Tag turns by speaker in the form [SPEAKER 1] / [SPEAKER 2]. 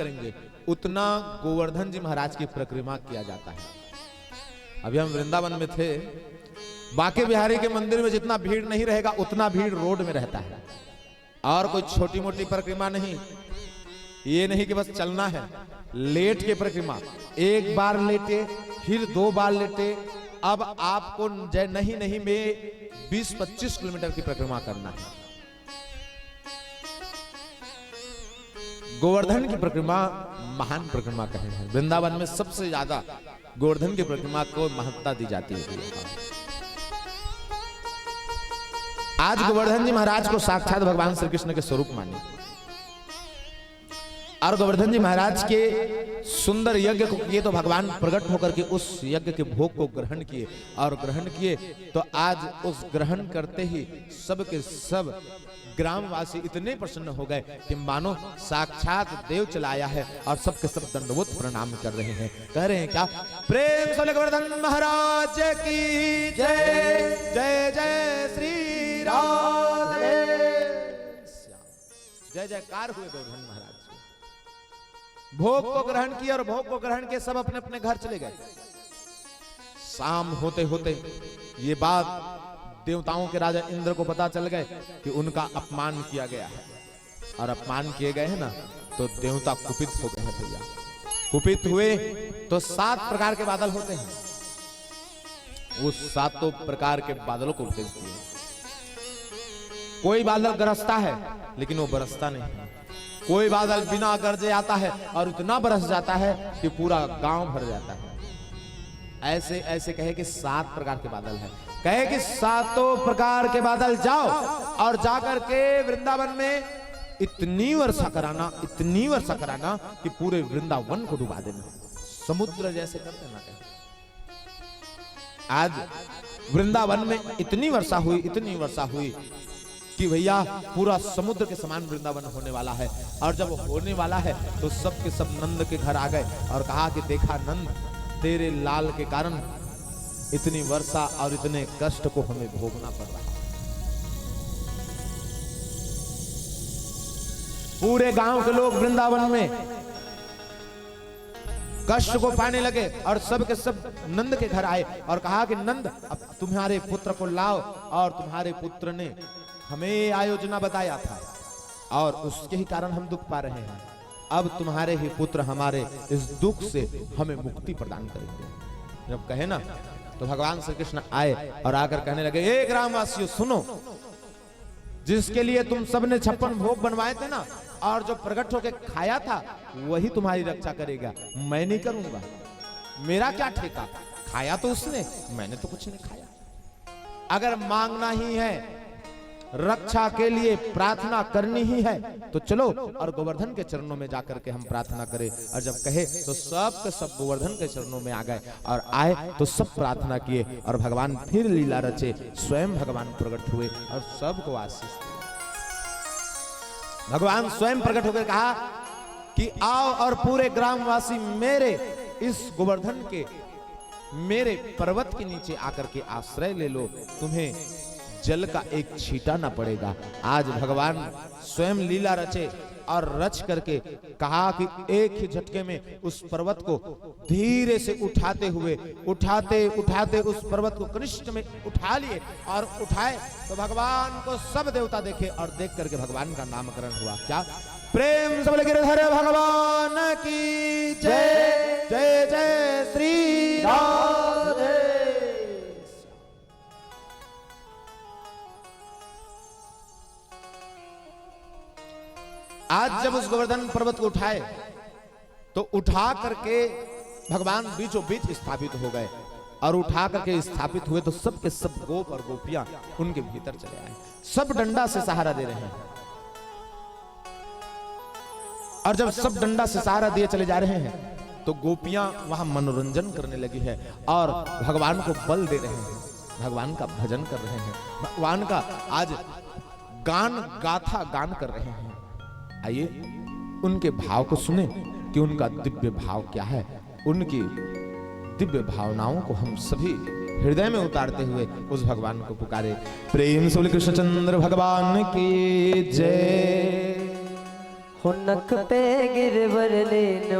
[SPEAKER 1] करेंगे उतना गोवर्धन जी महाराज की परिक्रमा किया जाता है। अभी हम वृंदावन में थे, बांके बिहारी के मंदिर में जितना भीड़ नहीं रहेगा उतना भीड़ रोड में रहता है। और कोई छोटी मोटी परिक्रमा नहीं, ये नहीं कि बस चलना है, लेट के परिक्रमा, एक बार लेटे फिर 2 बार लेटे, अब आपको नहीं में 20-25 किलोमीटर की परिक्रमा करना है। गोवर्धन की परिक्रमा महान परिक्रमा कहे हैं। वृंदावन में सबसे ज्यादा गोवर्धन की परिक्रमा को महत्ता दी जाती है। आज गोवर्धन जी महाराज को साक्षात भगवान श्री कृष्ण के स्वरूप माने और गोवर्धन जी महाराज के सुंदर यज्ञ को किए तो भगवान प्रकट होकर के उस यज्ञ के भोग को ग्रहण किए और ग्रहण किए तो आज उस ग्रहण करते ही सब के सब ग्रामवासी इतने प्रसन्न हो गए कि मानो साक्षात देव चलाया है और सबके सब दंडवत प्रणाम कर रहे हैं। कह रहे हैं क्या, प्रेम से गोवर्धन महाराज की जय, जय जय श्री राधे। जय जयकार हुए गोवर्धन महाराज। भोग को ग्रहण किया और भोग को ग्रहण के सब अपने अपने घर चले गए। शाम होते होते ये बात देवताओं के राजा इंद्र को पता चल गए कि उनका अपमान किया गया है और अपमान किए गए हैं ना, तो देवता कुपित हो गए हैं भैया। कुपित हुए तो 7 प्रकार के बादल होते हैं, उस 7 प्रकार के बादलों को भेज दिए। कोई बादल गरजता है लेकिन वो बरसता नहीं है, कोई बादल बिना गरजे आता है और इतना बरस जाता है कि पूरा गांव भर जाता है। ऐसे ऐसे कहे कि 7 प्रकार के बादल है। कहे कि 7 प्रकार के बादल जाओ और जाकर के वृंदावन में इतनी वर्षा कराना कि पूरे वृंदावन को डुबा देना, समुद्र जैसे कर देना। आज वृंदावन में इतनी वर्षा हुई कि भैया पूरा समुद्र के समान वृंदावन होने वाला है। और जब होने वाला है तो सब के सब नंद के घर आ गए और कहा कि देखा नंद, तेरे लाल के कारण इतनी वर्षा और इतने कष्ट को हमें भोगना पड़ रहा है। पूरे गांव के लोग वृंदावन में कष्ट को पाने लगे और सब के सब नंद के घर आए और कहा कि नंद, अब तुम्हारे पुत्र को लाओ। और तुम्हारे पुत्र ने हमें आयोजना बताया था और उसके ही कारण हम दुख पा रहे हैं। अब तुम्हारे ही पुत्र हमारे इस दुख से हमें मुक्ति प्रदान करेंगे। जब कहे ना तो भगवान श्री कृष्ण आए और आकर कहने लगे, ए ग्रामवासियों सुनो, जिसके लिए तुम सबने 56 भोग बनवाए थे ना और जो प्रकट होकर खाया था वही तुम्हारी रक्षा करेगा, मैं नहीं करूंगा। मेरा क्या ठेका, खाया तो उसने, मैंने तो कुछ नहीं खाया। अगर मांगना ही है, रक्षा के लिए प्रार्थना करनी ही है तो चलो और गोवर्धन के चरणों में जाकर के हम प्रार्थना करें। और जब कहे तो सब के सब गोवर्धन के चरणों में आ गए और आए तो सब प्रार्थना किए और भगवान फिर लीला रचे, स्वयं भगवान प्रकट हुए और सबको आशीष दिए। भगवान स्वयं प्रकट होकर कहा कि आओ और पूरे ग्रामवासी मेरे इस गोवर्धन के, मेरे पर्वत के नीचे आकर के आश्रय ले लो, तुम्हें जल का एक छींटा ना पड़ेगा। आज भगवान स्वयं लीला रचे और रच करके कहा कि एक ही झटके में उस पर्वत को धीरे से उठाते उस पर्वत को कनिष्ठ में उठा लिए और उठाए तो भगवान को सब देवता देखे और देख करके भगवान का नामकरण हुआ। क्या, प्रेम से बोले गिरधर भगवान की जय, जय जय श्री राधे। आज जब उस गोवर्धन पर्वत को उठाए तो उठा करके भगवान बीचों बीच स्थापित हो गए और उठा करके स्थापित हुए तो सब के सब गोप और गोपियां उनके भीतर चले आए, सब डंडा से सहारा दे रहे हैं। और जब सब डंडा से सहारा दिए चले जा रहे हैं तो गोपियां वहां मनोरंजन करने लगी है और भगवान को बल दे रहे हैं, भगवान का भजन कर रहे हैं, भगवान का आज गान कर रहे हैं। आइए उनके भाव को सुने कि उनका दिव्य भाव क्या है। उनकी दिव्य भावनाओं को हम सभी हृदय में उतारते हुए उस भगवान को पुकारे। प्रेम से बोले कृष्णचंद्र भगवान की जय।
[SPEAKER 2] हुनक पे गिरवर लेन